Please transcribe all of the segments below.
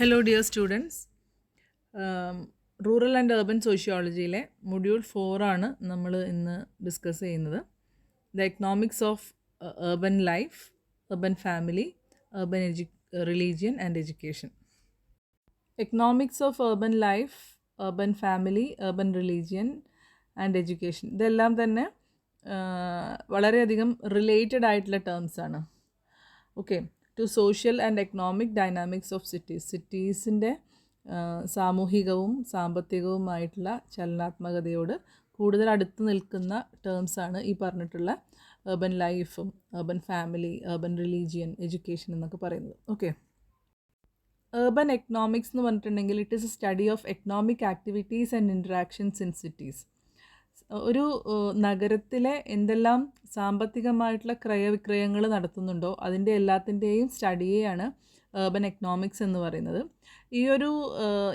Hello dear students, rural and urban സോഷ്യോളജിയിലെ module 4 ആണ് നമ്മൾ ഇന്ന് ഡിസ്കസ് ചെയ്യുന്നത്. The economics of urban life, urban family, urban religion and education. Economics of urban life, urban family, urban religion and education, ഇതെല്ലാം തന്നെ വളരെയധികം related ആയിട്ടുള്ള terms ആണ്. Okay, to social and economic dynamics of cities, സിറ്റീസിൻ്റെ സാമൂഹികവും സാമ്പത്തികവുമായിട്ടുള്ള ചലനാത്മകതയോട് കൂടുതൽ അടുത്ത് നിൽക്കുന്ന ടേംസാണ് ഈ പറഞ്ഞിട്ടുള്ള അർബൻ ലൈഫും urban family, urban religion, education എന്നൊക്കെ പറയുന്നത്. ഓക്കെ, അർബൻ എക്കണോമിക്സ് എന്ന് പറഞ്ഞിട്ടുണ്ടെങ്കിൽ it is A study of economic activities and interactions in cities. ഒരു നഗരത്തിലെ എന്തെല്ലാം സാമ്പത്തികമായിട്ടുള്ള ക്രയവിക്രയങ്ങൾ നടത്തുന്നുണ്ടോ അതിൻ്റെ എല്ലാത്തിൻ്റെയും സ്റ്റഡിയെയാണ് അർബൻ എക്കണോമിക്സ് എന്ന് പറയുന്നത്. ഈ ഒരു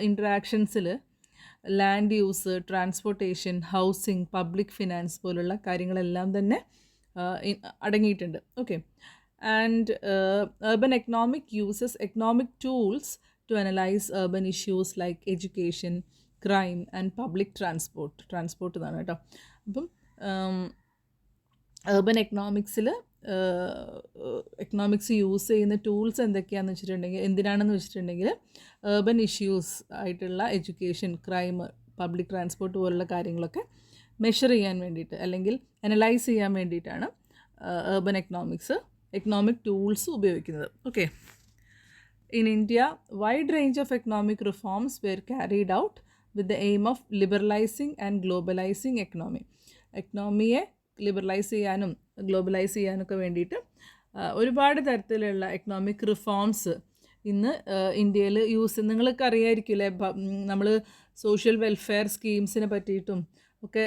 ഇൻട്രാക്ഷൻസിൽ land use, transportation, housing, public finance പോലുള്ള കാര്യങ്ങളെല്ലാം തന്നെ അടങ്ങിയിട്ടുണ്ട്. Okay, and urban economic uses economic tools to analyze urban issues like education, crime and public transport എന്നാണ് കേട്ടോ. അപ്പം urban എക്കണോമിക്സിൽ എക്കണോമിക്സ് യൂസ് ചെയ്യുന്ന ടൂൾസ് എന്തൊക്കെയാണെന്ന് വെച്ചിട്ടുണ്ടെങ്കിൽ, എന്തിനാണെന്ന് വെച്ചിട്ടുണ്ടെങ്കിൽ urban ഇഷ്യൂസ് ആയിട്ടുള്ള എഡ്യൂക്കേഷൻ, ക്രൈം, പബ്ലിക് ട്രാൻസ്പോർട്ട് പോലുള്ള കാര്യങ്ങളൊക്കെ മെഷർ ചെയ്യാൻ വേണ്ടിയിട്ട് അല്ലെങ്കിൽ അനലൈസ് ചെയ്യാൻ വേണ്ടിയിട്ടാണ് urban എക്കണോമിക്സ് economic tools ഉപയോഗിക്കുന്നത്. Okay, in India wide range of economic reforms were carried out with the aim of liberalising and globalising economy. എക്കണോമിയെ ലിബറലൈസ് ചെയ്യാനും ഗ്ലോബലൈസ് ചെയ്യാനൊക്കെ വേണ്ടിയിട്ട് ഒരുപാട് തരത്തിലുള്ള എക്കണോമിക് റിഫോംസ് ഇന്ന് ഇന്ത്യയിൽ നിങ്ങൾക്ക് അറിയാമായിരിക്കില്ലേ. നമ്മൾ സോഷ്യൽ വെൽഫെയർ സ്കീംസിനെ പറ്റിയിട്ടും ഒക്കെ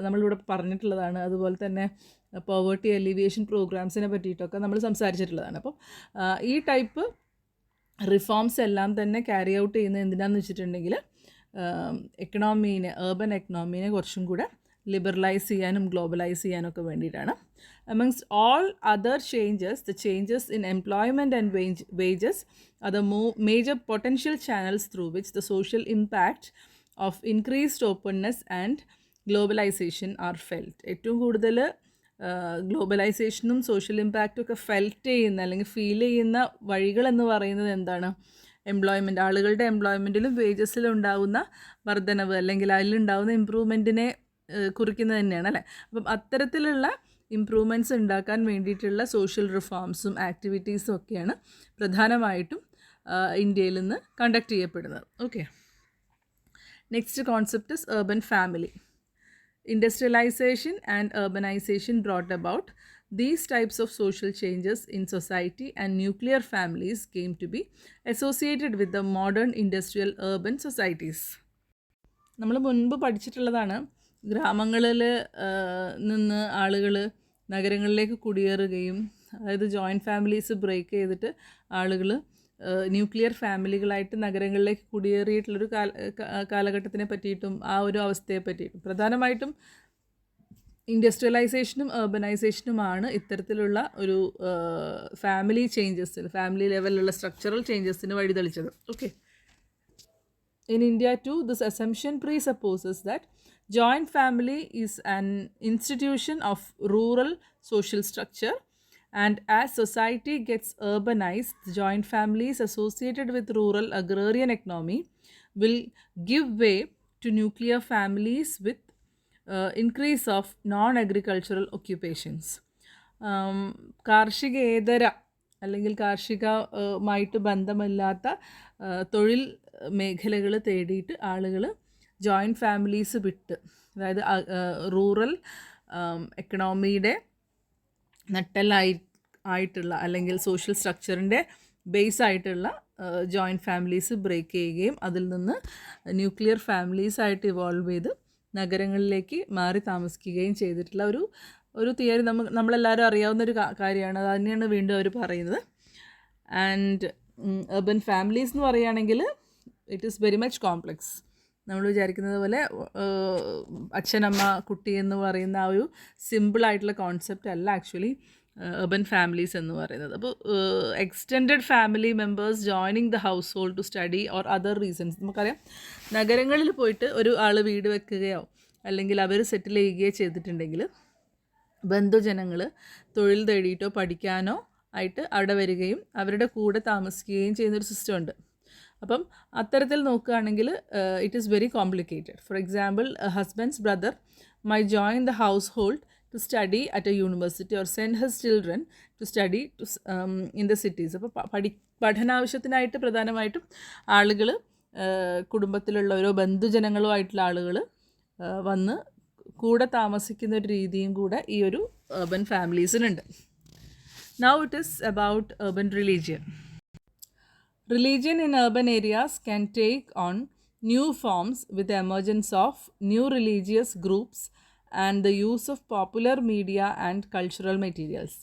നമ്മളിവിടെ പറഞ്ഞിട്ടുള്ളതാണ്. അതുപോലെ തന്നെ പോവേർട്ടി അലിവിയേഷൻ പ്രോഗ്രാംസിനെ പറ്റിയിട്ടൊക്കെ നമ്മൾ സംസാരിച്ചിട്ടുള്ളതാണ്. അപ്പം ഈ ടൈപ്പ് റിഫോംസ് എല്ലാം തന്നെ ക്യാരി ഔട്ട് ചെയ്യുന്നത് എന്തിനാണെന്ന് വെച്ചിട്ടുണ്ടെങ്കിൽ എക്കണോമീനെ, അർബൻ എക്കണോമീനെ കുറച്ചും കൂടെ ലിബറലൈസ് ചെയ്യാനും ഗ്ലോബലൈസ് ചെയ്യാനൊക്കെ വേണ്ടിയിട്ടാണ്. Amongst all other changes, the changes in employment and wages are the major potential channels through which the social impact of increased openness and globalisation are felt. ഏറ്റവും കൂടുതൽ ഗ്ലോബലൈസേഷനും സോഷ്യൽ ഇമ്പാക്റ്റും ഒക്കെ felt ചെയ്യുന്ന അല്ലെങ്കിൽ feel ചെയ്യുന്ന വഴികളെന്ന് പറയുന്നത് എന്താണ്? എംപ്ലോയ്മെൻറ്റ്, ആളുകളുടെ എംപ്ലോയ്മെൻറ്റിലും വേജസിലും ഉണ്ടാകുന്ന വർധനവ് അല്ലെങ്കിൽ അതിലുണ്ടാകുന്ന ഇമ്പ്രൂവ്മെൻറ്റിനെ കുറിക്കുന്നത് തന്നെയാണ് അല്ലേ. അപ്പം അത്തരത്തിലുള്ള ഇമ്പ്രൂവ്മെൻറ്റ്സ് ഉണ്ടാക്കാൻ വേണ്ടിയിട്ടുള്ള സോഷ്യൽ റിഫോംസും ആക്ടിവിറ്റീസും ഒക്കെയാണ് പ്രധാനമായിട്ടും ഇന്ത്യയിൽ നിന്ന് കണ്ടക്ട് ചെയ്യപ്പെടുന്നത്. Okay, next concept is urban family. Industrialization and urbanization brought about these types of social changes in society, and nuclear families came to be associated with the modern industrial urban societies. നമ്മൾ മുൻപ് പഠിച്ചിട്ടുള്ളതാണ്, ഗ്രാമങ്ങളിൽ നിന്ന് ആളുകൾ നഗരങ്ങളിലേക്ക് കുടിയേറുകയും, അതായത് joint families break ചെയ്തിട്ട് ആളുകൾ nuclear ഫാമിലികളായിട്ട് നഗരങ്ങളിലേക്ക് കുടിയേറിയിട്ടുള്ളൊരു കാലഘട്ടത്തിനെ പറ്റിയിട്ടും ആ ഒരു അവസ്ഥയെ പറ്റിയിട്ടും പ്രധാനമായിട്ടും ഇൻഡസ്ട്രിയലൈസേഷനും അർബനൈസേഷനുമാണ് ഇത്തരത്തിലുള്ള ഒരു ഫാമിലി ചേഞ്ചസിൽ, ഫാമിലി ലെവലിലുള്ള സ്ട്രക്ചറൽ ചേഞ്ചസിന് വഴിതെളിച്ചത്. Okay, in India too, this assumption presupposes that joint family is an institution of rural social structure, and as society gets urbanized, joint families associated with rural agrarian economy will give way to nuclear families with increase of non-agricultural occupations. കാർഷികേതര അല്ലെങ്കിൽ കാർഷികമായിട്ട് ബന്ധമില്ലാത്ത തൊഴിൽ മേഖലകൾ തേടിയിട്ട് ആളുകൾ joint families വിട്ട്, അതായത് rural എക്കണോമിയുടെ നട്ടെല്ലായിട്ടുള്ള അല്ലെങ്കിൽ social സ്ട്രക്ചറിൻ്റെ base ആയിട്ടുള്ള joint families break ചെയ്യുകയും അതിൽ നിന്ന് ന്യൂക്ലിയർ ഫാമിലീസായിട്ട് ഇവോൾവ് ചെയ്ത് നഗരങ്ങളിലേക്ക് മാറി താമസിക്കുകയും ചെയ്തിട്ടുള്ള ഒരു തിയറി നമ്മളെല്ലാവരും അറിയാവുന്നൊരു കാര്യമാണ്. അത് തന്നെയാണ് വീണ്ടും അവർ പറയുന്നത്. ആൻഡ് urban ഫാമിലീസ് എന്ന് പറയുകയാണെങ്കിൽ it is very much complex. നമ്മൾ വിചാരിക്കുന്നത് പോലെ അച്ഛനമ്മ കുട്ടി എന്ന് പറയുന്ന ആ ഒരു സിമ്പിളായിട്ടുള്ള കോൺസെപ്റ്റ് അല്ല. ആക്ച്വലി urban ഫാമിലീസ് എന്ന് പറയുന്നത്. അപ്പോൾ extended family members joining the household to study or other reasons. നമുക്കറിയാം നഗരങ്ങളിൽ പോയിട്ട് ഒരു ആൾ വീട് വെക്കുകയോ അല്ലെങ്കിൽ അവർ സെറ്റിൽ ചെയ്യുകയോ ചെയ്തിട്ടുണ്ടെങ്കിൽ ബന്ധുജനങ്ങൾ തൊഴിൽ തേടിയിട്ടോ പഠിക്കാനോ ആയിട്ട് അവിടെ വരികയും അവരുടെ കൂടെ താമസിക്കുകയും ചെയ്യുന്നൊരു സിസ്റ്റം ഉണ്ട്. അപ്പം അത്തരത്തിൽ നോക്കുകയാണെങ്കിൽ it is very complicated. For example, husband's brother may join the household to study at a university or send his children to study in the cities. അപ്പോൾ പഠനാവശ്യത്തിനായിട്ട് പ്രധാനമായിട്ടും ആളുകൾ കുടുംബത്തിലുള്ള ഓരോ ബന്ധുജനങ്ങളുമായിട്ടുള്ള ആളുകൾ വന്ന് കൂടെ താമസിക്കുന്ന ഒരു രീതിയും കൂടെ ഈ ഒരു urban ഫാമിലീസിനുണ്ട്. Now it is about urban religion. Religion in urban areas can take on new forms with the emergence of new religious groups and the use of popular media and cultural materials.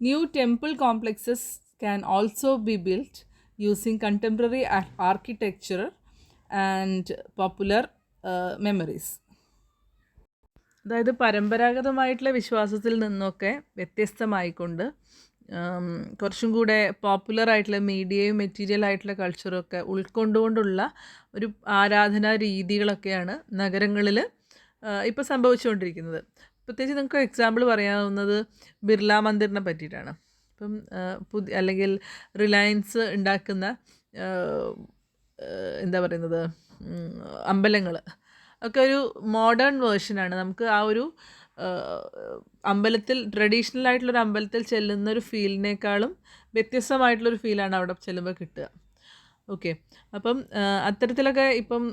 New temple complexes can also be built using contemporary architecture and popular memories. അതായത് പരമ്പരാഗതമായിട്ടുള്ള വിശ്വാസത്തിൽ നിന്നൊക്കെ വ്യത്യസ്തമായിക്കൊണ്ട് കുറച്ചും കൂടെ പോപ്പുലറായിട്ടുള്ള മീഡിയയും material ആയിട്ടുള്ള കൾച്ചറൊക്കെ ഉൾക്കൊണ്ടുകൊണ്ടുള്ള ഒരു ആരാധനാ രീതികളൊക്കെയാണ് നഗരങ്ങളിൽ ഇപ്പോൾ സംഭവിച്ചുകൊണ്ടിരിക്കുന്നത്. പ്രത്യേകിച്ച് നിങ്ങൾക്ക് എക്സാമ്പിൾ പറയാവുന്നത് ബിർള മന്ദിറിനെ പറ്റിയിട്ടാണ്. ഇപ്പം അല്ലെങ്കിൽ റിലയൻസ് ഉണ്ടാക്കുന്ന എന്താ പറയുന്നത് അമ്പലങ്ങൾ ഒക്കെ ഒരു മോഡേൺ വേർഷനാണ്. നമുക്ക് ആ ഒരു അമ്പലത്തിൽ ട്രഡീഷണൽ ആയിട്ടുള്ളൊരു അമ്പലത്തിൽ ചെല്ലുന്നൊരു ഫീലിനേക്കാളും വ്യത്യസ്തമായിട്ടുള്ളൊരു ഫീലാണ് അവിടെ ചെല്ലുമ്പോൾ കിട്ടുക. ഓക്കെ, അപ്പം അത്തരത്തിലൊക്കെ ഇപ്പം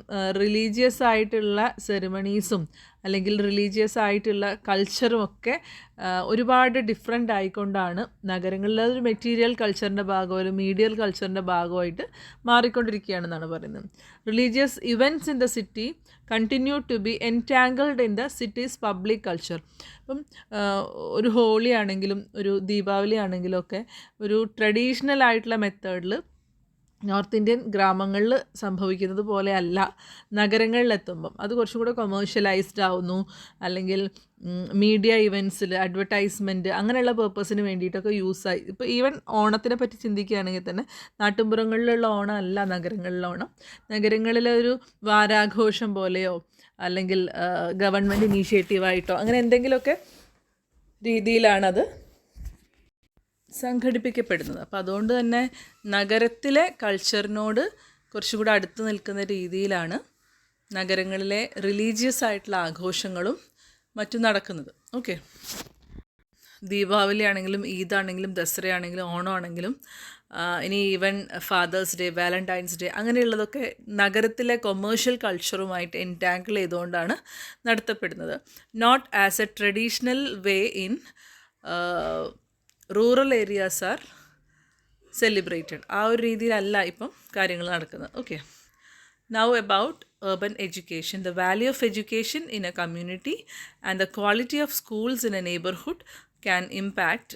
റിലീജിയസ് ആയിട്ടുള്ള സെറിമണീസും അല്ലെങ്കിൽ റിലീജിയസ് ആയിട്ടുള്ള കൾച്ചറും ഒക്കെ ഒരുപാട് ഡിഫറെൻ്റ് ആയിക്കൊണ്ടാണ് നഗരങ്ങളിൽ അതൊരു മെറ്റീരിയൽ കൾച്ചറിൻ്റെ ഭാഗമോ ഒരു മീഡിയൽ കൾച്ചറിൻ്റെ ഭാഗമായിട്ട് മാറിക്കൊണ്ടിരിക്കുകയാണെന്നാണ് പറയുന്നത്. Religious events in the city continue to be entangled in the city's public culture. അപ്പം ഒരു ഹോളി ആണെങ്കിലും ഒരു ദീപാവലി ആണെങ്കിലും ഒക്കെ ഒരു ട്രഡീഷണൽ ആയിട്ടുള്ള മെത്തേഡിൽ നോർത്ത് ഇന്ത്യൻ ഗ്രാമങ്ങളിൽ സംഭവിക്കുന്നത് പോലെയല്ല നഗരങ്ങളിലെത്തുമ്പം. അത് കുറച്ചും കൂടെ കൊമേഴ്ഷ്യലൈസ്ഡ് ആവുന്നു, അല്ലെങ്കിൽ മീഡിയ ഇവൻറ്റ്സിൽ അഡ്വർടൈസ്മെൻറ്റ് അങ്ങനെയുള്ള പേർപ്പസിന് വേണ്ടിയിട്ടൊക്കെ യൂസായി. ഇപ്പോൾ ഈവൻ ഓണത്തിനെ പറ്റി ചിന്തിക്കുകയാണെങ്കിൽ തന്നെ നാട്ടിൻപുറങ്ങളിലുള്ള ഓണം അല്ല നഗരങ്ങളിലെ ഓണം. നഗരങ്ങളിലെ ഒരു വാരാഘോഷം പോലെയോ അല്ലെങ്കിൽ ഗവൺമെൻറ് ഇനീഷ്യേറ്റീവായിട്ടോ അങ്ങനെ എന്തെങ്കിലുമൊക്കെ രീതിയിലാണത് സംഘടിപ്പിക്കപ്പെടുന്നത്. അപ്പോൾ അതുകൊണ്ട് തന്നെ നഗരത്തിലെ കൾച്ചറിനോട് കുറച്ചുകൂടെ അടുത്ത് നിൽക്കുന്ന രീതിയിലാണ് നഗരങ്ങളിലെ റിലീജിയസ് ആയിട്ടുള്ള ആഘോഷങ്ങളും മറ്റും നടക്കുന്നത്. ഓക്കെ, ദീപാവലി ആണെങ്കിലും ഈദാണെങ്കിലും ദസറയാണെങ്കിലും ഓണമാണെങ്കിലും ഇനി even father's day, valentine's day അങ്ങനെയുള്ളതൊക്കെ നഗരത്തിലെ കൊമേഴ്ഷ്യൽ കൾച്ചറുമായിട്ട് എൻറ്റാങ്കിൾ ചെയ്തുകൊണ്ടാണ് നടത്തപ്പെടുന്നത്. Not as a traditional way in rural areas are celebrated. ആ ഒരു രീതിയിലല്ല ഇപ്പം കാര്യങ്ങൾ നടക്കുന്നത്. Okay, now about urban education. The value of education in a community and the quality of schools in a neighborhood can impact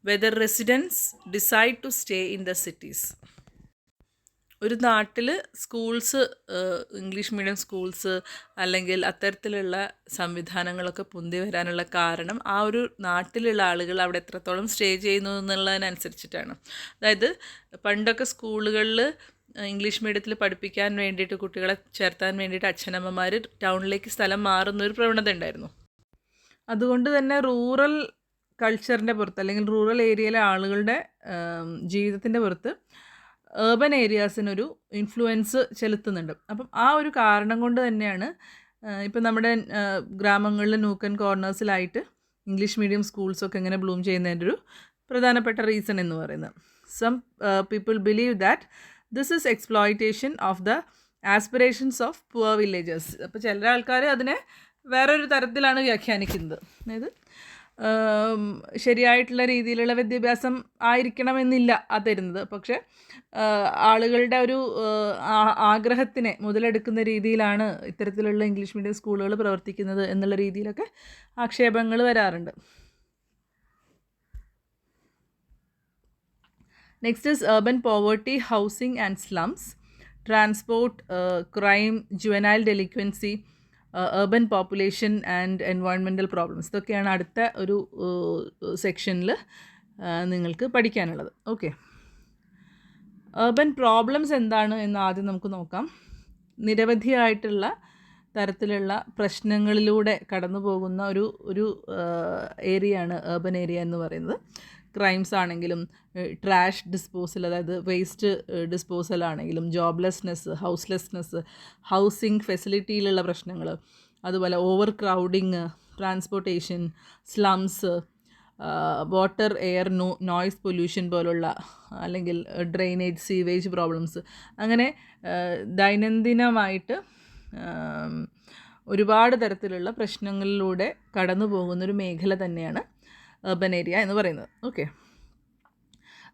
whether residents decide to stay in the cities. ഒരു നാട്ടിൽ schools, English medium schools അല്ലെങ്കിൽ അത്തരത്തിലുള്ള സംവിധാനങ്ങളൊക്കെ പൊന്തി വരാനുള്ള കാരണം ആ ഒരു നാട്ടിലുള്ള ആളുകൾ അവിടെ എത്രത്തോളം സ്റ്റേ ചെയ്യുന്നു എന്നുള്ളതിനനുസരിച്ചിട്ടാണ്. അതായത് പണ്ടൊക്കെ സ്കൂളുകളിൽ ഇംഗ്ലീഷ് മീഡിയത്തിൽ പഠിപ്പിക്കാൻ വേണ്ടിയിട്ട് കുട്ടികളെ ചേർത്താൻ വേണ്ടിയിട്ട് അച്ഛനമ്മമാർ ടൗണിലേക്ക് സ്ഥലം മാറുന്നൊരു പ്രവണത ഉണ്ടായിരുന്നു. അതുകൊണ്ട് തന്നെ റൂറൽ കൾച്ചറിൻ്റെ പുറത്ത് അല്ലെങ്കിൽ റൂറൽ ഏരിയയിലെ ആളുകളുടെ ജീവിതത്തിൻ്റെ പുറത്ത് ഏർബൻ ഏരിയാസിനൊരു ഇൻഫ്ലുവൻസ് ചെലുത്തുന്നുണ്ട്. അപ്പം ആ ഒരു കാരണം കൊണ്ട് തന്നെയാണ് ഇപ്പം നമ്മുടെ ഗ്രാമങ്ങളിലെ നൂക്കൻ കോർണേഴ്സിലായിട്ട് ഇംഗ്ലീഷ് മീഡിയം സ്കൂൾസൊക്കെ എങ്ങനെ ബ്ലൂം ചെയ്യുന്നതിൻ്റെ ഒരു പ്രധാനപ്പെട്ട റീസൺ എന്ന് പറയുന്നത്. Some people believe that this is exploitation of the aspirations of poor villagers. അപ്പോൾ ചില ആൾക്കാർ അതിനെ വേറൊരു തരത്തിലാണ് വ്യാഖ്യാനിക്കുന്നത്. അതായത് ശരിയായിട്ടുള്ള രീതിയിലുള്ള വിദ്യാഭ്യാസം ആയിരിക്കണമെന്നില്ല അത് തരുന്നത്, പക്ഷേ ആളുകളുടെ ഒരു ആഗ്രഹത്തിനെ മുതലെടുക്കുന്ന രീതിയിലാണ് ഇത്തരത്തിലുള്ള ഇംഗ്ലീഷ് മീഡിയം സ്കൂളുകൾ പ്രവർത്തിക്കുന്നത് എന്നുള്ള രീതിയിലൊക്കെ ആക്ഷേപങ്ങൾ വരാറുണ്ട്. Next is urban poverty, housing and slums, transport, crime, juvenile delinquency, urban population and environmental problems. ഇതൊക്കെയാണ് അടുത്ത ഒരു സെക്ഷനിൽ നിങ്ങൾക്ക് പഠിക്കാനുള്ളത്. ഓക്കെ, urban problems എന്താണ് എന്ന് ആദ്യം നമുക്ക് നോക്കാം. നിരവധിയായിട്ടുള്ള തരത്തിലുള്ള പ്രശ്നങ്ങളിലൂടെ കടന്നു പോകുന്ന ഒരു ഏരിയയാണ് urban ഏരിയ എന്ന് പറയുന്നത്. ക്രൈംസ് ആണെങ്കിലും ട്രാഷ് ഡിസ്പോസൽ, അതായത് വേസ്റ്റ് ഡിസ്പോസൽ ആണെങ്കിലും, ജോബ്ലെസ്നെസ്, ഹൗസ്ലെസ്നെസ്, ഹൗസിംഗ് ഫെസിലിറ്റിയിലുള്ള പ്രശ്നങ്ങൾ, അതുപോലെ over crowding, transportation, slums, water air noise pollution പോലുള്ള, അല്ലെങ്കിൽ ഡ്രെയിനേജ് സീവേജ് പ്രോബ്ലംസ്, അങ്ങനെ ദൈനംദിനമായിട്ട് ഒരുപാട് തരത്തിലുള്ള പ്രശ്നങ്ങളിലൂടെ കടന്നു പോകുന്നൊരു മേഖല തന്നെയാണ് urban area എന്ന് പറയുന്നത്. Okay,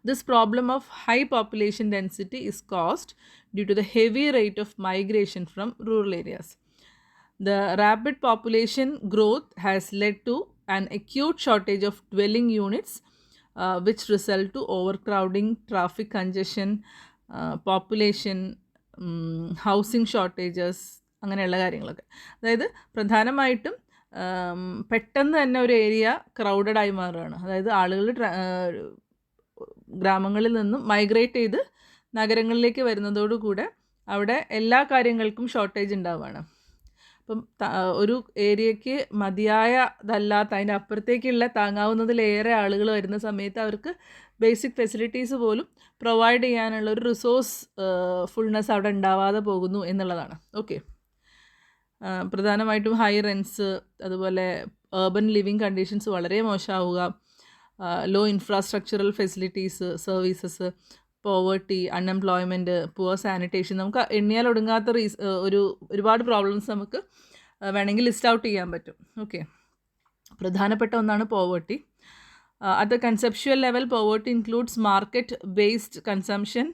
this problem of high population density is caused due to the heavy rate of migration from rural areas. The rapid population growth has led to an acute shortage of dwelling units, which result to overcrowding, traffic congestion, population, housing shortages, അങ്ങനെയുള്ള കാര്യങ്ങളൊക്കെ. അതായത് പ്രധാനമായിട്ടും പെട്ടെന്ന് തന്നെ ഒരു area ക്രൗഡഡായി മാറുകയാണ്. അതായത് ആളുകൾ ഗ്രാമങ്ങളിൽ നിന്നും മൈഗ്രേറ്റ് ചെയ്ത് നഗരങ്ങളിലേക്ക് വരുന്നതോടുകൂടെ അവിടെ എല്ലാ കാര്യങ്ങൾക്കും ഷോർട്ടേജ് ഉണ്ടാവുകയാണ്. അപ്പം ഒരു ഏരിയയ്ക്ക് മതിയായതല്ലാത്ത, അതിൻ്റെ അപ്പുറത്തേക്കുള്ള താങ്ങാവുന്നതിലേറെ ആളുകൾ വരുന്ന സമയത്ത് അവർക്ക് ബേസിക് ഫെസിലിറ്റീസ് പോലും പ്രൊവൈഡ് ചെയ്യാനുള്ള ഒരു റിസോഴ്സ് ഫുൾനെസ് അവിടെ ഉണ്ടാവാതെ പോകുന്നു എന്നുള്ളതാണ്. ഓക്കെ, പ്രധാനമായിട്ടും ഹൈ റെൻറ്റ്സ്, അതുപോലെ urban ലിവിങ് കണ്ടീഷൻസ് വളരെ മോശമാവുക, low infrastructural facilities, services, poverty, unemployment, poor sanitation, നമുക്ക് എണ്ണിയാൽ ഒടുങ്ങാത്ത ഒരുപാട് പ്രോബ്ലംസ് നമുക്ക് വേണമെങ്കിൽ ലിസ്റ്റ് ഔട്ട് ചെയ്യാൻ പറ്റും. ഓക്കെ, പ്രധാനപ്പെട്ട ഒന്നാണ് poverty. At the conceptual level, poverty includes market-based consumption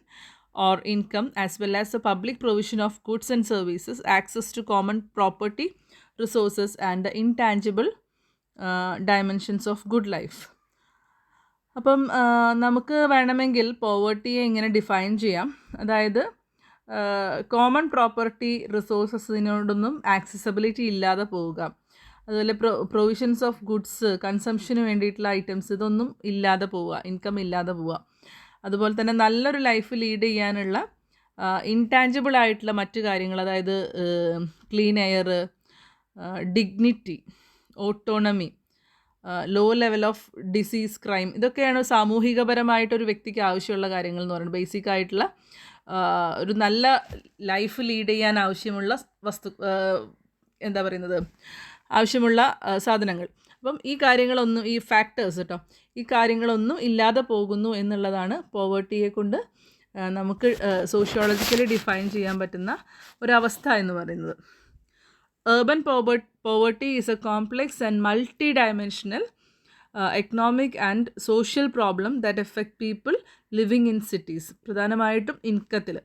or income, as well as the public provision of goods and services, access to common property, resources, and the intangible dimensions of good life. അപ്പം നമുക്ക് വേണമെങ്കിൽ പോവേർട്ടിയെ ഇങ്ങനെ define ചെയ്യാം. അതായത് common property റിസോഴ്സസിനോടൊന്നും accessibility ഇല്ലാതെ പോവുക, അതുപോലെ provisions of goods, കൺസംഷന് വേണ്ടിയിട്ടുള്ള ഐറ്റംസ്, ഇതൊന്നും ഇല്ലാതെ പോവുക, ഇൻകം ഇല്ലാതെ പോവുക. അതുപോലെ തന്നെ നല്ലൊരു ലൈഫ് ലീഡ് ചെയ്യാനുള്ള ഇൻടാഞ്ചിബിൾ ആയിട്ടുള്ള മറ്റു കാര്യങ്ങൾ, അതായത് clean air, dignity, autonomy, low level of disease, crime, ഇതൊക്കെയാണ് സാമൂഹികപരമായിട്ടൊരു വ്യക്തിക്ക് ആവശ്യമുള്ള കാര്യങ്ങൾ എന്ന് പറയുന്നത്. ബേസിക് ആയിട്ടുള്ള ഒരു നല്ല ലൈഫ് ലീഡ് ചെയ്യാൻ ആവശ്യമുള്ള ആവശ്യമുള്ള സാധനങ്ങൾ. അപ്പം ഈ കാര്യങ്ങളൊന്നും, ഈ ഫാക്ടേഴ്സ് കേട്ടോ, ഈ കാര്യങ്ങളൊന്നും ഇല്ലാതെ പോകുന്നു എന്നുള്ളതാണ് പോവേർട്ടിയെ കൊണ്ട് നമുക്ക് സോഷ്യോളജിക്കലി ഡിഫൈൻ ചെയ്യാൻ പറ്റുന്ന ഒരവസ്ഥ എന്ന് പറയുന്നത്. urban poverty is a complex and multi-dimensional economic and social problem that affect people living in cities. പ്രധാനമായിട്ടും ഇൻകത്തിൽ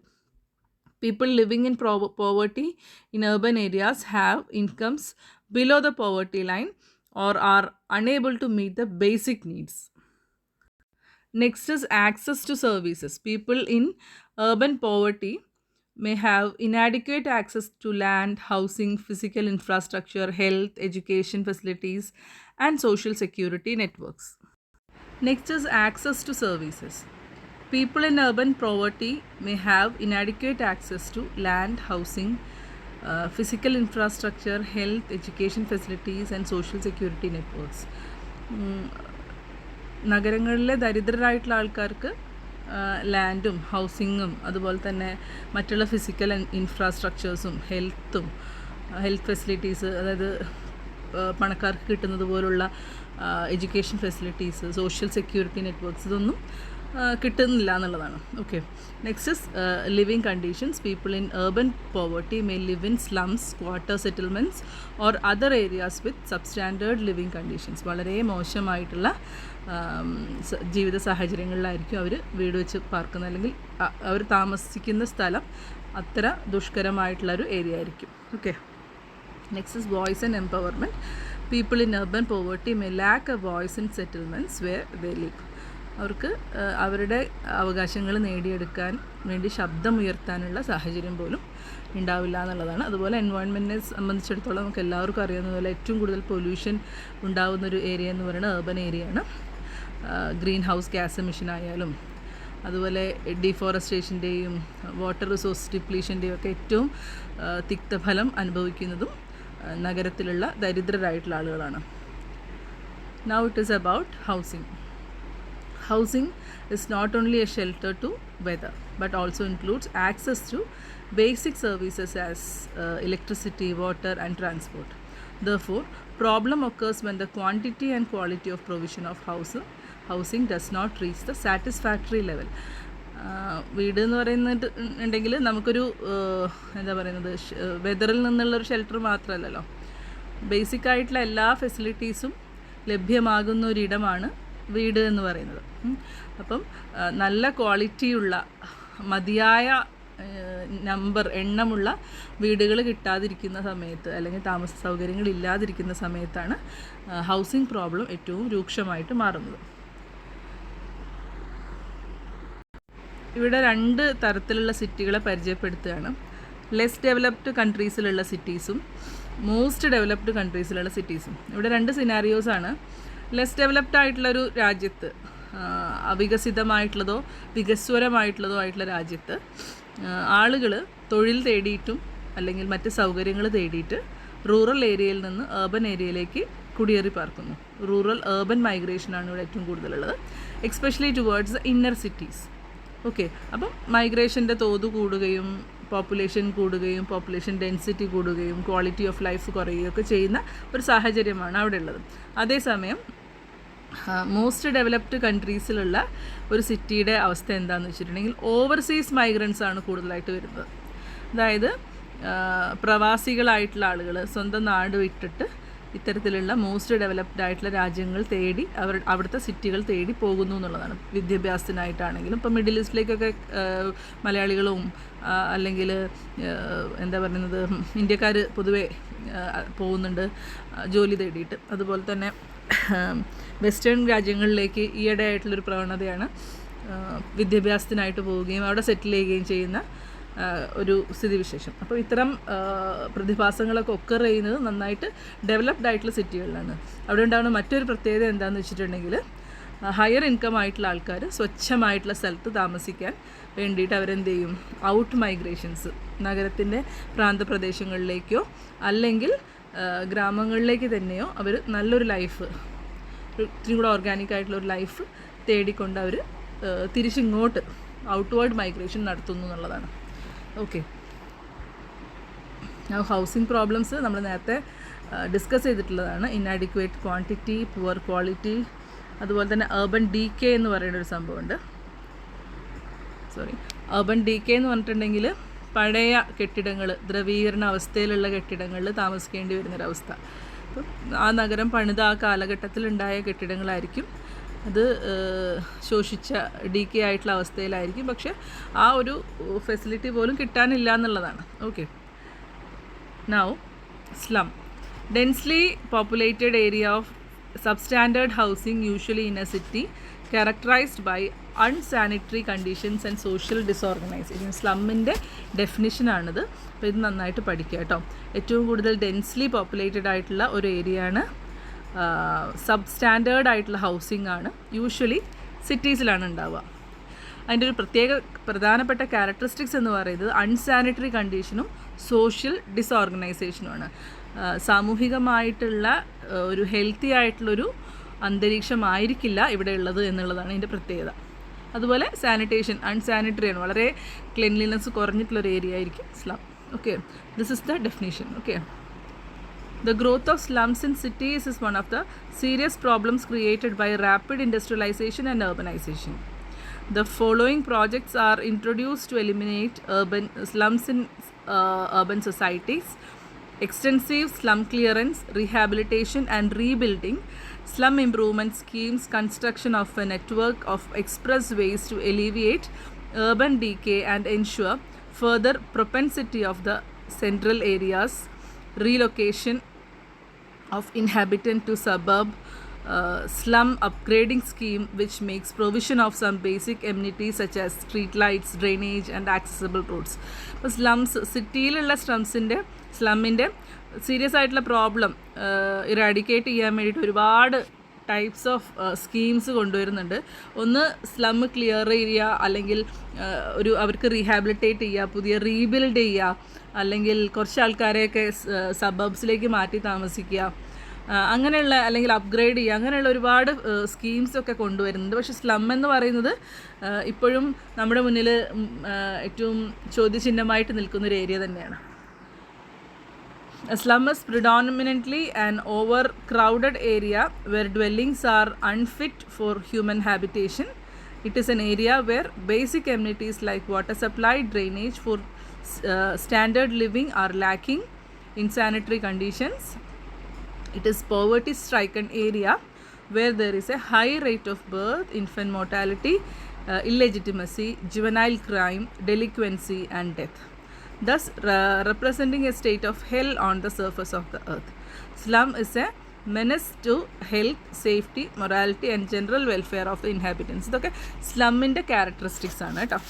people living in poverty in urban areas have incomes below the poverty line or are unable to meet the basic needs. Next is access to services. People in urban poverty may have inadequate access to land, housing, physical infrastructure, health, education facilities, and social security networks. Next is access to services. People in urban poverty may have inadequate access to land, housing, physical infrastructure, health, education facilities, and social security networks. നഗരങ്ങളിലെ ദരിദ്രരായിട്ടുള്ള ആൾക്കാർക്ക് ലാൻഡും ഹൗസിങ്ങും അതുപോലെ തന്നെ മറ്റുള്ള physical ഇൻഫ്രാസ്ട്രക്ചേഴ്സും health facilities, അതായത് പണക്കാർക്ക് കിട്ടുന്നത് പോലുള്ള education facilities, social security networks, ഇതൊന്നും കിട്ടുന്നില്ല എന്നുള്ളതാണ്. Okay, next is living conditions. People in urban poverty may live in slums, quarter settlements or other areas with substandard living conditions. വളരെ മോശമായിട്ടുള്ള ജീവിത സാഹചര്യങ്ങളിലായിരിക്കും അവർ വീട് വെച്ച് പാർക്കുന്നത്, അല്ലെങ്കിൽ അവർ താമസിക്കുന്ന സ്ഥലം അത്ര ദുഷ്കരമായിട്ടുള്ളൊരു ഏരിയ ആയിരിക്കും. Okay, next is voice and empowerment. People in urban poverty may lack a voice in settlements where they live. അവർക്ക് അവരുടെ അവകാശങ്ങൾ നേടിയെടുക്കാൻ വേണ്ടി ശബ്ദമുയർത്താനുള്ള സാഹചര്യം പോലും ഉണ്ടാവില്ല എന്നുള്ളതാണ്. അതുപോലെ എൻവയോൺമെൻറ്റിനെ സംബന്ധിച്ചിടത്തോളം നമുക്ക് എല്ലാവർക്കും അറിയാവുന്നതുപോലെ ഏറ്റവും കൂടുതൽ പൊല്യൂഷൻ ഉണ്ടാകുന്നൊരു ഏരിയ എന്ന് പറയുന്നത് ഏർബൻ ഏരിയയാണ്. ഗ്രീൻ ഹൗസ് ഗ്യാസ് എമിഷൻ ആയാലും അതുപോലെ ഡീഫോറസ്റ്റേഷൻ്റെയും വാട്ടർ റിസോഴ്സ് ഡിപ്ലീഷൻ്റെയും ഒക്കെ ഏറ്റവും തിക്തഫലം അനുഭവിക്കുന്നതും നഗരത്തിലുള്ള ദരിദ്രരായിട്ടുള്ള ആളുകളാണ്. Now it is about housing. Housing is not only a shelter to weather but also includes access to basic services as electricity, water and transport. Therefore, problem occurs when the quantity and quality of provision of housing does not reach the satisfactory level. വീട് എന്ന് പറയുന്നുണ്ടെങ്കിൽ നമുക്കൊരു എന്താ പറയുന്നത്, വെതറിൽ നിന്നുള്ളൊരു shelter മാത്രമല്ലല്ലോ, basic ആയിട്ടുള്ള എല്ലാ ഫെസിലിറ്റീസും ലഭ്യമാകുന്ന ഒരിടമാണ് വീട് എന്ന് പറയുന്നത്. അപ്പം നല്ല ക്വാളിറ്റിയുള്ള മതിയായ എണ്ണമുള്ള വീടുകൾ കിട്ടാതിരിക്കുന്ന സമയത്ത് അല്ലെങ്കിൽ താമസ സൗകര്യങ്ങൾ ഇല്ലാതിരിക്കുന്ന സമയത്താണ് ഹൗസിംഗ് പ്രോബ്ലം ഏറ്റവും രൂക്ഷമായിട്ട് മാറുന്നത്. ഇവിടെ 2 തരത്തിലുള്ള സിറ്റികളെ പരിചയപ്പെടുത്തുകയാണ്. ലെസ് ഡെവലപ്ഡ് കൺട്രീസിലുള്ള സിറ്റീസും മോസ്റ്റ് ഡെവലപ്ഡ് കൺട്രീസിലുള്ള സിറ്റീസും. ഇവിടെ 2 സിനാരിയോസാണ്. ലെസ് ഡെവലപ്ഡ് ആയിട്ടുള്ളൊരു രാജ്യത്ത്, അവികസിതമായിട്ടുള്ളതോ വികസ്വരമായിട്ടുള്ളതോ ആയിട്ടുള്ള രാജ്യത്ത് ആളുകൾ തൊഴിൽ തേടിയിട്ടും അല്ലെങ്കിൽ മറ്റ് സൗകര്യങ്ങൾ തേടിയിട്ട് റൂറൽ ഏരിയയിൽ നിന്ന് ഏർബൻ ഏരിയയിലേക്ക് കുടിയേറി പാർക്കുന്നു. റൂറൽ ഏർബൻ മൈഗ്രേഷനാണ് ഇവിടെ ഏറ്റവും കൂടുതലുള്ളത്, especially towards the inner cities. Okay, അപ്പം മൈഗ്രേഷൻ്റെ തോത് കൂടുകയും പോപ്പുലേഷൻ കൂടുകയും പോപ്പുലേഷൻ ഡെൻസിറ്റി കൂടുകയും ക്വാളിറ്റി ഓഫ് ലൈഫ് കുറയുകയൊക്കെ ചെയ്യുന്ന ഒരു സാഹചര്യമാണ് അവിടെ ഉള്ളത്. അതേസമയം മോസ്റ്റ് ഡെവലപ്ഡ് കൺട്രീസിലുള്ള ഒരു സിറ്റിയുടെ അവസ്ഥ എന്താണെന്ന് വെച്ചിട്ടുണ്ടെങ്കിൽ ഓവർസീസ് മൈഗ്രൻസ് ആണ് കൂടുതലായിട്ട് വരുന്നത്. അതായത് പ്രവാസികളായിട്ടുള്ള ആളുകൾ സ്വന്തം നാട് വിട്ടിട്ട് ഇത്തരത്തിലുള്ള മോസ്റ്റ് ഡെവലപ്ഡ് ആയിട്ടുള്ള രാജ്യങ്ങൾ തേടി അവിടുത്തെ സിറ്റികൾ തേടി പോകുന്നു എന്നുള്ളതാണ്. വിദ്യാഭ്യാസത്തിനായിട്ടാണെങ്കിലും ഇപ്പോൾ മിഡിൽ ഈസ്റ്റിലേക്കൊക്കെ മലയാളികളും അല്ലെങ്കിൽ എന്താ പറയുന്നത് ഇന്ത്യക്കാർ പൊതുവെ പോകുന്നുണ്ട് ജോലി തേടിയിട്ട്. അതുപോലെ തന്നെ വെസ്റ്റേൺ രാജ്യങ്ങളിലേക്ക് ഈയിടെ ആയിട്ടുള്ളൊരു പ്രവണതയാണ് വിദ്യാഭ്യാസത്തിനായിട്ട് പോവുകയും അവിടെ സെറ്റിൽ ചെയ്യുകയും ചെയ്യുന്ന ഒരു സ്ഥിതിവിശേഷം. അപ്പോൾ ഇത്തരം പ്രതിഭാസങ്ങളൊക്കെ ഒക്കർ ചെയ്യുന്നത് നന്നായിട്ട് ഡെവലപ്ഡ് ആയിട്ടുള്ള സിറ്റികളിലാണ്. അവിടെ ഉണ്ടാകുന്ന മറ്റൊരു പ്രത്യേകത എന്താണെന്ന് വെച്ചിട്ടുണ്ടെങ്കിൽ ഹയർ ഇൻകം ആയിട്ടുള്ള ആൾക്കാർ സ്വച്ഛമായിട്ടുള്ള സ്ഥലത്ത് താമസിക്കാൻ വേണ്ടിയിട്ട് അവരെന്ത് ചെയ്യും, ഔട്ട് മൈഗ്രേഷൻസ് നഗരത്തിൻ്റെ പ്രാന്തപ്രദേശങ്ങളിലേക്കോ അല്ലെങ്കിൽ ഗ്രാമങ്ങളിലേക്ക് തന്നെയോ അവർ നല്ലൊരു ലൈഫ്, ഇത്തിരി കൂടെ ഓർഗാനിക് ആയിട്ടുള്ളൊരു ലൈഫ് തേടിക്കൊണ്ട് അവർ തിരിച്ചിങ്ങോട്ട് ഔട്ട്വേർഡ് മൈഗ്രേഷൻ നടത്തുന്നു എന്നുള്ളതാണ്. ഓക്കെ, ഹൗസിംഗ് പ്രോബ്ലംസ് നമ്മൾ നേരത്തെ ഡിസ്കസ് ചെയ്തിട്ടുള്ളതാണ്. ഇൻഅഡിക്വേറ്റ് ക്വാണ്ടിറ്റി, പുവർ ക്വാളിറ്റി, അതുപോലെ തന്നെ അർബൻ ഡീകേ എന്ന് പറയുന്ന ഒരു സംഭവമുണ്ട്. അർബൻ ഡീകേ എന്ന് പറഞ്ഞിട്ടുണ്ടെങ്കിൽ പഴയ കെട്ടിടങ്ങൾ, ദ്രവീകരണ അവസ്ഥയിലുള്ള കെട്ടിടങ്ങളിൽ താമസിക്കേണ്ടി വരുന്നൊരവസ്ഥ. അപ്പം ആ നഗരം പണിത ആ കാലഘട്ടത്തിലുണ്ടായ കെട്ടിടങ്ങളായിരിക്കും, അത് ശോഷിച്ച ഡീകേ ആയിട്ടുള്ള അവസ്ഥയിലായിരിക്കും, പക്ഷെ ആ ഒരു ഫെസിലിറ്റി പോലും കിട്ടാനില്ല എന്നുള്ളതാണ്. Okay, now slum, densely populated area of substandard housing usually in a city characterized by unsanitary conditions and social disorganization. സ്ലമ്മിൻ്റെ ഡെഫിനിഷനാണിത്. അപ്പോൾ ഇത് നന്നായിട്ട് പഠിക്കുക കേട്ടോ. ഏറ്റവും കൂടുതൽ ഡെൻസ്ലി പോപ്പുലേറ്റഡ് ആയിട്ടുള്ള ഒരു ഏരിയയാണ്, സബ്സ്റ്റാൻഡേർഡ് ആയിട്ടുള്ള ഹൗസിംഗ് ആണ് യൂഷ്വലി സിറ്റീസിലാണ് ഉണ്ടാവുക. അതിൻ്റെ ഒരു പ്രധാനപ്പെട്ട ക്യാരക്ടറിസ്റ്റിക്സ് എന്ന് പറയുന്നത് അൺസാനിറ്ററി കണ്ടീഷനും സോഷ്യൽ ഡിസോർഗനൈസേഷനുമാണ്. സാമൂഹികമായിട്ടുള്ള ഒരു ഹെൽത്തി ആയിട്ടുള്ളൊരു അന്തരീക്ഷമായിരിക്കില്ല ഇവിടെ ഉള്ളത് എന്നുള്ളതാണ് ഇതിൻ്റെ പ്രത്യേകത. അതുപോലെ സാനിറ്റേഷൻ അൺസാനിറ്ററിയാണ്, വളരെ ക്ലീൻലിനെസ് കുറഞ്ഞിട്ടുള്ളൊരു ഏരിയ ആയിരിക്കും slum. Okay, this is the definition. Okay, the growth of slums in cities is one of the serious problems created by rapid industrialization and urbanization. The following projects are introduced to eliminate slums in urban societies: extensive slum clearance, rehabilitation and rebuilding, slum improvement schemes, construction of a network of expressways to alleviate urban decay and ensure further propensity of the central areas, relocation of inhabitant to suburb slum upgrading scheme which makes provision of some basic amenities such as street lights, drainage and accessible roads. അപ്പോൾ സിറ്റിയിലുള്ള സ്ലമ്മിൻ്റെ serious ആയിട്ടുള്ള problem eradicate ചെയ്യാൻ വേണ്ടിയിട്ട് ഒരുപാട് types of schemes കൊണ്ടുവരുന്നുണ്ട്. ഒന്ന് slum clear ചെയ്യുക, അല്ലെങ്കിൽ അവർക്ക് റീഹാബിലിറ്റേറ്റ് ചെയ്യുക, പുതിയ റീബിൽഡ് ചെയ്യുക, അല്ലെങ്കിൽ കുറച്ച് ആൾക്കാരെയൊക്കെ സബബ്സിലേക്ക് മാറ്റി താമസിക്കുക, അങ്ങനെയുള്ള അല്ലെങ്കിൽ അപ്ഗ്രേഡ് ചെയ്യുക, അങ്ങനെയുള്ള ഒരുപാട് സ്കീംസൊക്കെ കൊണ്ടുവരുന്നുണ്ട്. പക്ഷേ സ്ലം എന്ന് പറയുന്നത് ഇപ്പോഴും നമ്മുടെ മുന്നിൽ ഏറ്റവും ചോദ്യചിഹ്നമായിട്ട് നിൽക്കുന്നൊരു ഏരിയ തന്നെയാണ്. A slum is predominantly an overcrowded area where dwellings are unfit for human habitation. It is an area where basic amenities like water supply, drainage for standard living are lacking in sanitary conditions. It is poverty-stricken area where there is a high rate of birth, infant mortality, illegitimacy, juvenile crime, delinquency and death. Thus representing a state of hell on the surface of the earth. Slum is a menace to health, safety, morality and general welfare of the inhabitants. ഇതൊക്കെ സ്ലമ്മിൻ്റെ characteristics ആണ് കേട്ടോ.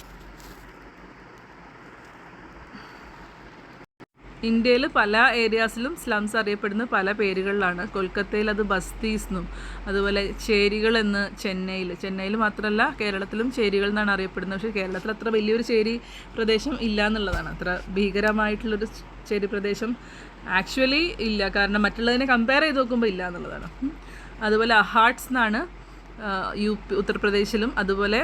ഇന്ത്യയിൽ പല ഏരിയാസിലും slums അറിയപ്പെടുന്ന പല പേരുകളിലാണ്. കൊൽക്കത്തയിൽ അത് ബസ്തീസ് എന്നും, അതുപോലെ ചേരികളെന്ന് ചെന്നൈയിൽ മാത്രമല്ല കേരളത്തിലും ചേരികൾ എന്നാണ് അറിയപ്പെടുന്നത്. പക്ഷേ കേരളത്തിൽ അത്ര വലിയൊരു ചേരി പ്രദേശം ഇല്ല എന്നുള്ളതാണ്. അത്ര ഭീകരമായിട്ടുള്ളൊരു ചേരി പ്രദേശം ആക്ച്വലി ഇല്ല, കാരണം മറ്റുള്ളതിനെ കമ്പയർ ചെയ്ത് നോക്കുമ്പോൾ ഇല്ല എന്നുള്ളതാണ്. അതുപോലെ അഹാട്ട്സ് എന്നാണ് ഉത്തർപ്രദേശിലും, അതുപോലെ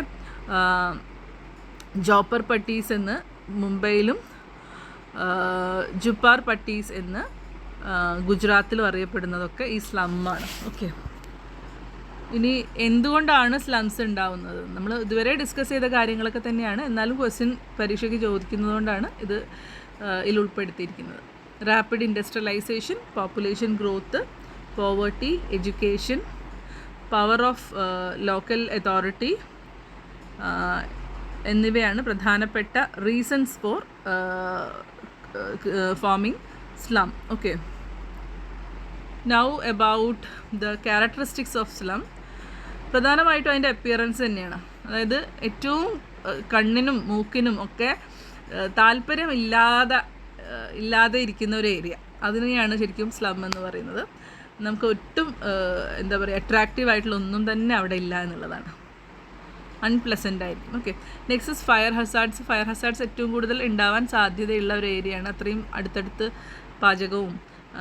ജോപ്പർ പട്ടീസ് എന്ന് മുംബൈയിലും, ജുപ്പാർ പട്ടീസ് എന്ന് ഗുജറാത്തിലും അറിയപ്പെടുന്നതൊക്കെ ഈ സ്ലമ്മാണ്. ഓക്കെ, ഇനി എന്തുകൊണ്ടാണ് സ്ലംസ് ഉണ്ടാവുന്നത്? നമ്മൾ ഇതുവരെ ഡിസ്കസ് ചെയ്ത കാര്യങ്ങളൊക്കെ തന്നെയാണ്, എന്നാലും ക്വസ്റ്റ്യൻ പരീക്ഷയ്ക്ക് ചോദിക്കുന്നതുകൊണ്ടാണ് ഇതിൽ ഉൾപ്പെടുത്തിയിരിക്കുന്നത്. Rapid industrialisation, population growth, poverty, education, power of local authority എന്നിവയാണ് പ്രധാനപ്പെട്ട reasons for forming slum. Okay, now about the characteristics of slum. പ്രധാനമായിട്ടും അതിൻ്റെ അപ്പിയറൻസ് തന്നെയാണ്. അതായത് ഏറ്റവും കണ്ണിനും മൂക്കിനും ഒക്കെ ഇല്ലാതെ ഇരിക്കുന്ന ഒരു ഏരിയ, അതിനെയാണ് ശരിക്കും സ്ലം എന്ന് പറയുന്നത്. നമുക്ക് ഒട്ടും എന്താ പറയുക, അട്രാക്റ്റീവ് ആയിട്ടുള്ള ഒന്നും തന്നെ അവിടെ ഇല്ല എന്നുള്ളതാണ്. അൺപ്ലസൻ്റ് ആയിരിക്കും. Okay, next is fire hazards ഏറ്റവും കൂടുതൽ ഉണ്ടാവാൻ സാധ്യതയുള്ള ഒരു ഏരിയയാണ്. അത്രയും അടുത്തടുത്ത് പാചകവും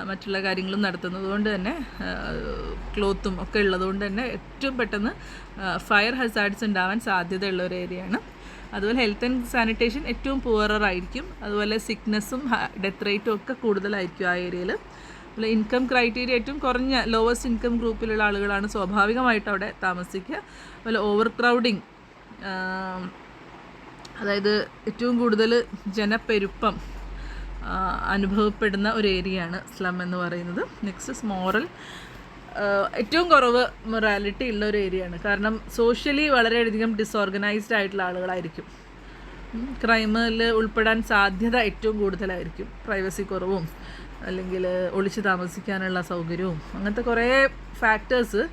മറ്റുള്ള കാര്യങ്ങളും നടത്തുന്നത് കൊണ്ട് തന്നെ, ക്ലോത്തും ഒക്കെ ഉള്ളതുകൊണ്ട് തന്നെ ഏറ്റവും പെട്ടെന്ന് ഫയർ ഹസാർഡ്സ് ഉണ്ടാവാൻ സാധ്യതയുള്ള ഒരു ഏരിയയാണ്. അതുപോലെ ഹെൽത്ത് ആൻഡ് സാനിറ്റേഷൻ ഏറ്റവും പുവറായിരിക്കും. അതുപോലെ സിക്നെസ്സും ഡെത്ത് റേറ്റും ഒക്കെ കൂടുതലായിരിക്കും ആ ഏരിയയിൽ. അതുപോലെ ഇൻകം ക്രൈറ്റീരിയ ഏറ്റവും കുറഞ്ഞ ലോവസ്റ്റ് ഇൻകം ഗ്രൂപ്പിലുള്ള ആളുകളാണ് സ്വാഭാവികമായിട്ട് അവിടെ താമസിക്കുക. അതുപോലെ ഓവർ ക്രൗഡിങ്, അതായത് ഏറ്റവും കൂടുതൽ ജനപ്പെരുപ്പം അനുഭവപ്പെടുന്ന ഒരു ഏരിയയാണ് സ്ലം എന്ന് പറയുന്നത്. നെക്സ്റ്റ് മോറൽ, ഏറ്റവും കുറവ് മൊറാലിറ്റി ഉള്ള ഒരു ഏരിയയാണ്. കാരണം സോഷ്യലി വളരെയധികം ഡിസോർഗനൈസ്ഡ് ആയിട്ടുള്ള ആളുകളായിരിക്കും. ക്രൈമിൽ ഉൾപ്പെടാൻ സാധ്യത ഏറ്റവും കൂടുതലായിരിക്കും. പ്രൈവസി കുറവും, അല്ലെങ്കിൽ ഒളിച്ച് താമസിക്കാനുള്ള സൗകര്യവും, അങ്ങനത്തെ കുറേ ഫാക്ടേഴ്സ്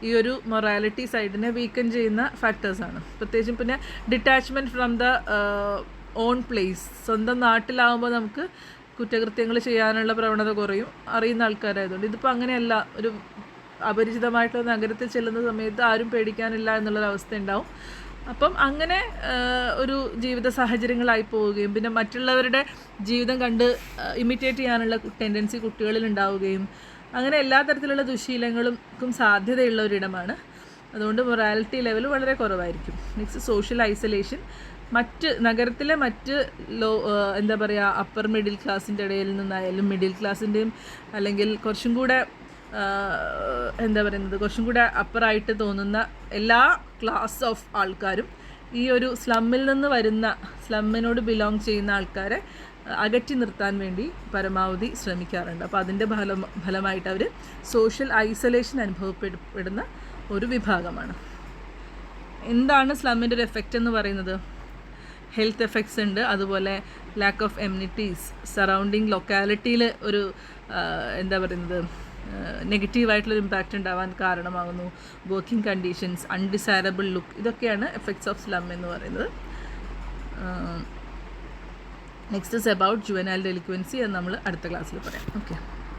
ഈ ഒരു മൊറാലിറ്റി സൈഡിനെ വീക്കൻ ചെയ്യുന്ന ഫാക്ടേഴ്സാണ്. പ്രത്യേകിച്ചും പിന്നെ detachment from the on place. സ്വന്തം നാട്ടിലാവുമ്പോൾ നമുക്ക് കുറ്റകൃത്യങ്ങൾ ചെയ്യാനുള്ള പ്രവണത കുറയും, അറിയുന്ന ആൾക്കാരായതുകൊണ്ട്. ഇതിപ്പോൾ അങ്ങനെയല്ല. ഒരു അപരിചിതമായിട്ടുള്ള നഗരത്തിൽ ചെല്ലുന്ന സമയത്ത് ആരും പേടിക്കാനില്ല എന്നുള്ളൊരവസ്ഥ ഉണ്ടാവും. അപ്പം അങ്ങനെ ഒരു ജീവിത സാഹചര്യങ്ങളായി പോവുകയും പിന്നെ മറ്റുള്ളവരുടെ ജീവിതം കണ്ട് ഇമിറ്റേറ്റ് ചെയ്യാനുള്ള ടെൻഡൻസി കുട്ടികളിൽ ഉണ്ടാവുകയും, അങ്ങനെ എല്ലാ തരത്തിലുള്ള ദുശീലങ്ങൾക്കും സാധ്യതയുള്ള ഒരിടമാണ്. അതുകൊണ്ട് മൊറാലിറ്റി ലെവൽ വളരെ കുറവായിരിക്കും. Next social isolation. നഗരത്തിലെ മറ്റ് എന്താ പറയുക, അപ്പർ മിഡിൽ ക്ലാസ്സിൻ്റെ ഇടയിൽ നിന്നായാലും മിഡിൽ ക്ലാസ്സിൻ്റെയും അല്ലെങ്കിൽ കുറച്ചും കൂടെ കുറച്ചും കൂടെ അപ്പറായിട്ട് തോന്നുന്ന എല്ലാ ക്ലാസ് ഓഫ് ആൾക്കാരും ഈ ഒരു സ്ലമ്മിനോട് ബിലോങ് ചെയ്യുന്ന ആൾക്കാരെ അകറ്റി നിർത്താൻ വേണ്ടി പരമാവധി ശ്രമിക്കാറുണ്ട്. അപ്പോൾ അതിൻ്റെ ഫലമായിട്ട് അവർ സോഷ്യൽ ഐസൊലേഷൻ അനുഭവപ്പെടുന്ന ഒരു വിഭാഗമാണ്. എന്താണ് സ്ലമ്മിൻ്റെ ഒരു എഫക്റ്റ് എന്ന് പറയുന്നത്? ഹെൽത്ത് എഫക്ട്സ് ഉണ്ട്. അതുപോലെ ലാക്ക് ഓഫ് എമ്യൂണിറ്റീസ്, സറൗണ്ടിങ് ലൊക്കാലിറ്റിയിൽ ഒരു നെഗറ്റീവായിട്ടുള്ളൊരു ഇമ്പാക്റ്റ് ഉണ്ടാവാൻ കാരണമാകുന്നു. വർക്കിംഗ് കണ്ടീഷൻസ്, അൺഡിസൈറബിൾ ലുക്ക്, ഇതൊക്കെയാണ് എഫക്ട്സ് ഓഫ് സ്ലം എന്ന് പറയുന്നത്. Next is about juvenile delinquency, അത് നമ്മൾ അടുത്ത ക്ലാസ്സിൽ പറയാം. ഓക്കെ.